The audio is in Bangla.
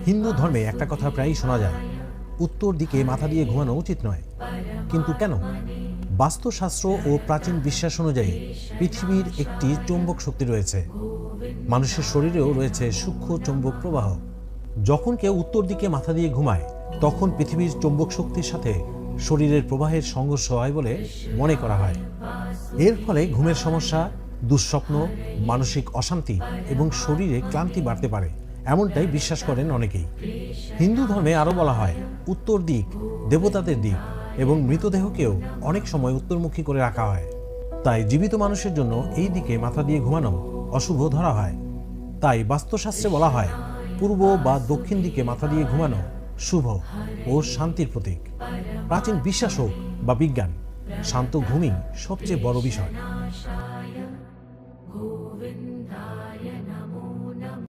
হিন্দু ধর্মে একটা কথা প্রায়ই শোনা যায়, উত্তর দিকে মাথা দিয়ে ঘুমানো উচিত নয়। কিন্তু কেন? বাস্তুশাস্ত্র ও প্রাচীন বিশ্বাস অনুযায়ী পৃথিবীর একটি চৌম্বক শক্তি রয়েছে। মানুষের শরীরেও রয়েছে সূক্ষ্ম চৌম্বক প্রবাহ। যখন কেউ উত্তর দিকে মাথা দিয়ে ঘুমায়, তখন পৃথিবীর চৌম্বক শক্তির সাথে শরীরের প্রবাহের সংঘর্ষ হয় বলে মনে করা হয়। এর ফলে ঘুমের সমস্যা, দুঃস্বপ্ন, মানসিক অশান্তি এবং শরীরে ক্লান্তি বাড়তে পারে, এমনটাই বিশ্বাস করেন অনেকেই। হিন্দু ধর্মে আরও বলা হয়, উত্তর দিক দেবতাদের দিক এবং মৃতদেহকেও অনেক সময় উত্তরমুখী করে রাখা হয়। তাই জীবিত মানুষের জন্য এই দিকে মাথা দিয়ে ঘুমানো অশুভ ধরা হয়। তাই বাস্তুশাস্ত্রে বলা হয়, পূর্ব বা দক্ষিণ দিকে মাথা দিয়ে ঘুমানো শুভ ও শান্তির প্রতীক। প্রাচীন বিশ্বাস হোক বা বিজ্ঞান, শান্ত ঘুমই সবচেয়ে বড় বিষয়।